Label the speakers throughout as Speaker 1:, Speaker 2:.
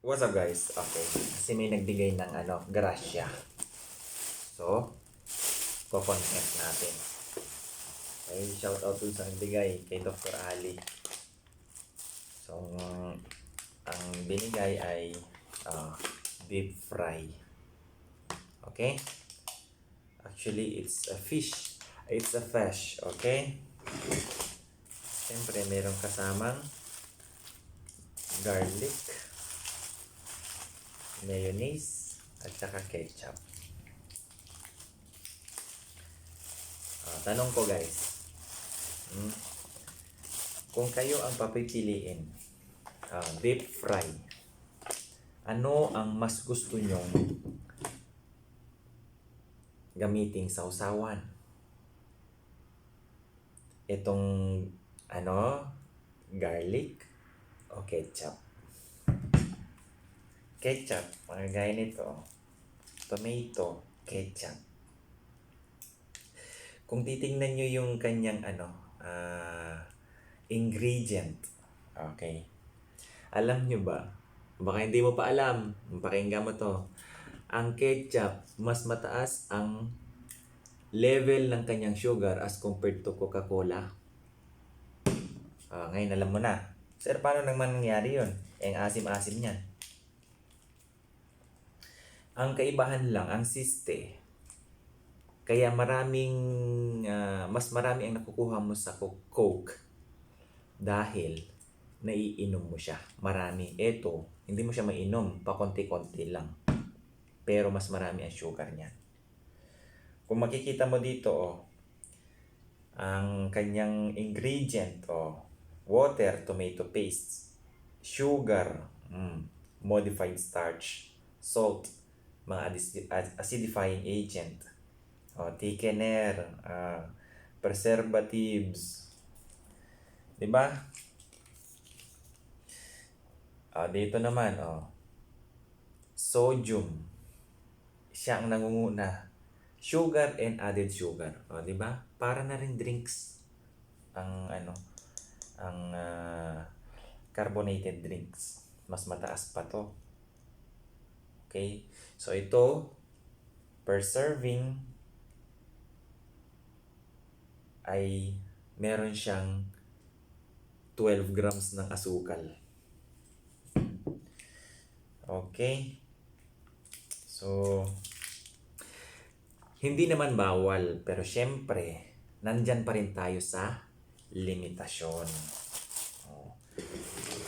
Speaker 1: What's up guys? Okay. Kasi may nagbigay ng grasya. So, co-content natin. Okay, shout out dun sa nagbigay kay Dr. Ali. So, ang binigay ay deep fry. Okay? Actually, it's a fish. It's a fish. Okay? Siyempre, meron kasamang garlic, mayonnaise, at saka ketchup. Tanong ko guys, kung kayo ang papipiliin, deep fry, ano ang mas gusto nyong gamiting sausawan? Itong garlic o ketchup? Ketchup, mga gaya nito, tomato, ketchup. Kung titingnan nyo yung kanyang ingredient, okay, alam nyo ba, baka hindi mo pa alam, pakinggan mo to, ang ketchup, mas mataas ang level ng kanyang sugar as compared to Coca-Cola. Ngayon alam mo na. Sir, paano naman nangyari yun? Ang asim-asim niyan. Ang kaibahan lang, ang siste, kaya mas marami ang nakukuha mo sa Coke dahil naiinom mo siya. Marami. Ito, hindi mo siya mainom. Pakonti-konti lang. Pero mas marami ang sugar niyan. Kung makikita mo dito, ang kanyang ingredient, water, tomato paste, sugar, modified starch, salt, mga acidifying agent, thickener, preservatives. Diba? Dito naman, sodium. Siya ang nangunguna. Sugar and added sugar. Diba? Para na rin drinks. Ang carbonated drinks. Mas mataas pa to. Okay? So, ito, per serving, ay meron siyang 12 grams ng asukal. Okay? So, hindi naman bawal, pero syempre, nandyan pa rin tayo sa limitasyon.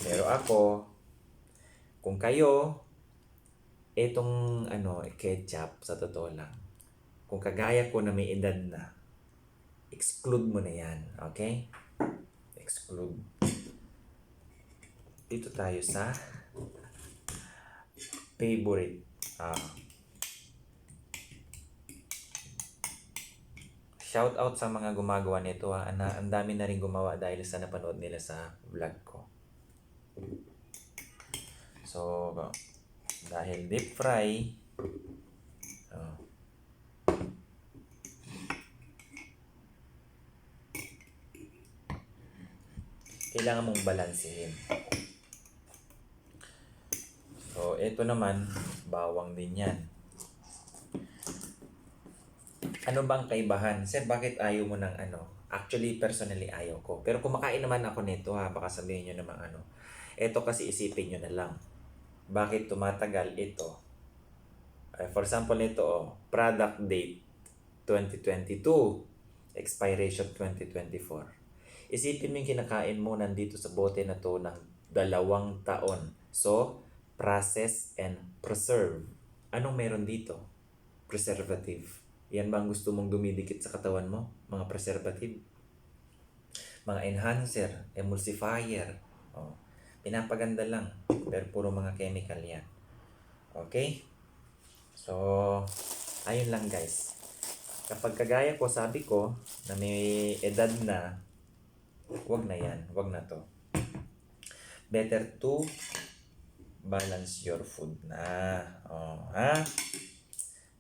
Speaker 1: Pero ako, kung kayo, etong ketchup, sa totoo lang, kung kagaya ko na may edad na, exclude mo na yan. Okay? Exclude. Dito tayo sa favorite. Shout out sa mga gumagawa nito. Ang dami na rin gumawa dahil sa napanood nila sa vlog ko. So, dahil deep fry, kailangan mong balansehin. So, ito naman, bawang din yan. Ano bang kaibahan? Sir, bakit ayaw mo ng Actually, personally, ayaw ko. Pero kumakain naman ako nito baka sabihin nyo naman Ito kasi isipin nyo na lang. Bakit tumatagal ito? For example, ito, product date 2022, expiration 2024. Isipin mo yung kinakain mo nandito sa bote na to ng 2 taon. So, process and preserve. Anong meron dito? Preservative. Yan ba ang gusto mong dumidikit sa katawan mo? Mga preservative? Mga enhancer, emulsifier. Pinapaganda lang. Pero puro mga chemical yan. Okay? So, ayun lang guys. Kapag kagaya ko, sabi ko, na may edad na, wag na yan. Wag na to. Better to balance your food na.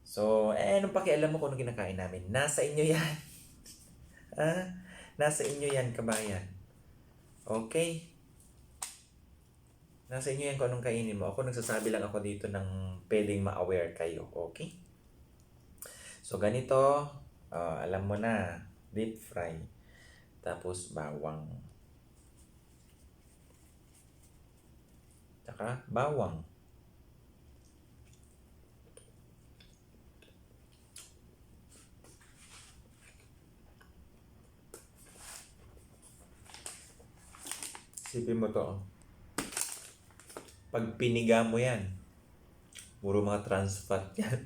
Speaker 1: So, anong pakialam mo kung anong kinakain namin? Nasa inyo yan. Nasa inyo yan, kabayan. Okay? Nasa inyo yan kung anong kainin mo. Ako nagsasabi lang ako dito ng pwedeng ma-aware kayo. Okay? So, ganito. Alam mo na. Deep fry. Tapos, bawang. Tsaka, bawang. Isipin mo to. Pag piniga mo yan, puro mga trans fat yan.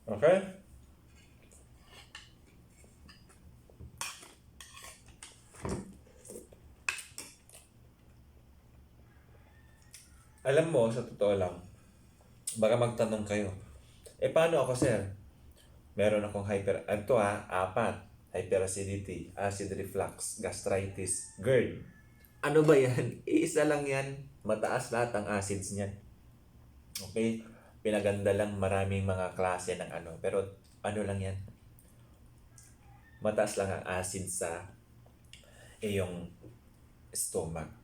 Speaker 1: Okay? Alam mo, sa totoo lang, baka magtanong kayo, paano ako, sir? Meron akong apat. Hyperacidity, acid reflux, gastritis, GERD. Ano ba yan? Iisa lang yan. Mataas lahat ang acids niyan. Okay? Pinaganda lang maraming mga klase ng ano. Pero ano lang yan? Mataas lang ang acid sa iyong stomach.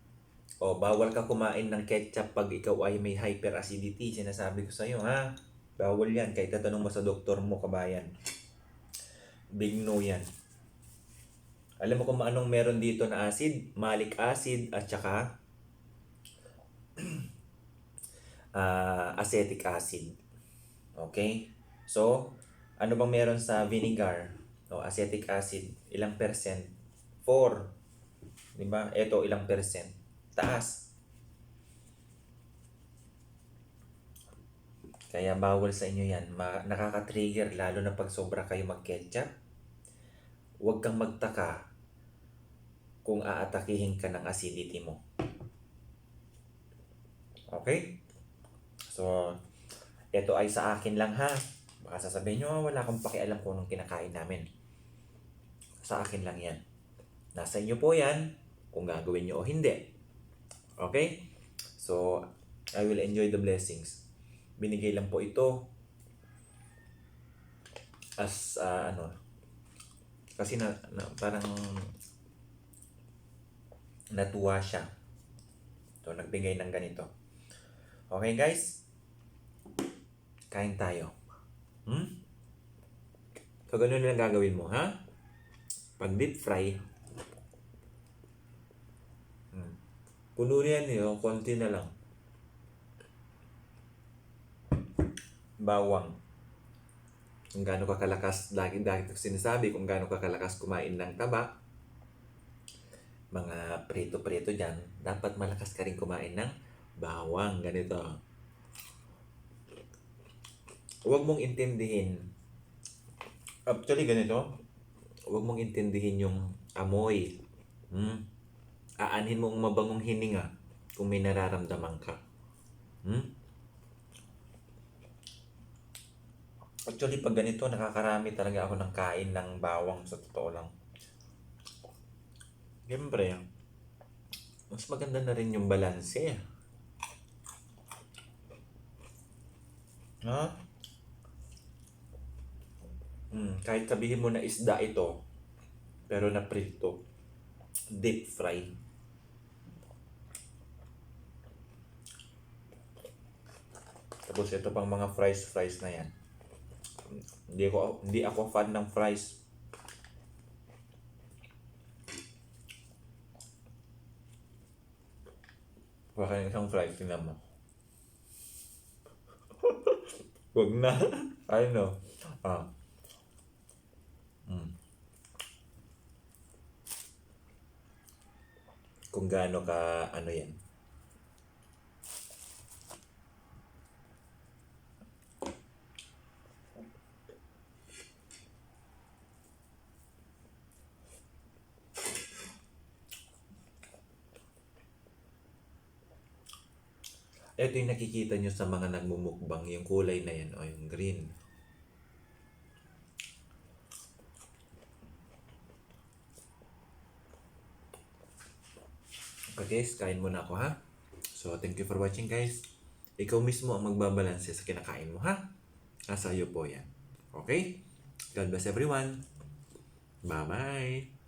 Speaker 1: O, bawal ka kumain ng ketchup pag ikaw ay may hyperacidity. Sinasabi ko sa'yo, ha? Bawal yan. Kahit tatanong mo sa doktor mo, kabayan. Big no yan. Alam mo kung anong meron dito na acid? Malic acid at saka acetic acid. Okay? So, ano bang meron sa vinegar? O, acetic acid. Ilang percent? 4. Diba? Ito, ilang percent? Taas. Kaya bawal sa inyo yan. Nakaka-trigger lalo na pag sobra kayo mag-ketchup. Huwag kang magtaka kung aatakihin ka ng acidity mo. Okay? So, ito ay sa akin lang ha. Baka sasabihin nyo, wala akong pakialam kung anong kinakain namin. Sa akin lang yan. Nasa inyo po yan kung gagawin nyo o hindi. Okay? So, I will enjoy the blessings. Binigay lang po ito as kasi parang natuwa siya. So, nagbigay ng ganito. Okay, guys? Kain tayo. So, ganun lang gagawin mo, ha? Pag deep fry, puno yan konti na lang. Bawang. Kung gaano ka kalakas, lagi ko sinasabi kung gaano ka kalakas kumain ng taba, mga prito-prito dyan, dapat malakas ka rin kumain ng bawang. Ganito. Huwag mong intindihin. Actually, ganito. Huwag mong intindihin yung amoy. Aanhin mong mabangong hininga kung may nararamdaman ka. Actually, pag ganito, nakakarami talaga ako ng kain ng bawang sa totoo lang. Siyempre, mas maganda na rin yung balanse. Ha? Kahit sabihin mo na isda ito, pero na prito, deep fry. Tapos ito pang mga fries na yan. Hindi ako fan ng fries. Baka isang fries, tingnan mo. Huwag na. I know. Kung gaano ka, yan. Ito yung nakikita nyo sa mga nagmumukbang, yung kulay na yan, o yung green. Okay guys, kain muna ako ha. So, thank you for watching guys. Ikaw mismo ang magbabalanse sa kinakain mo, ha? Nasa iyo po yan. Okay? God bless everyone. Bye-bye.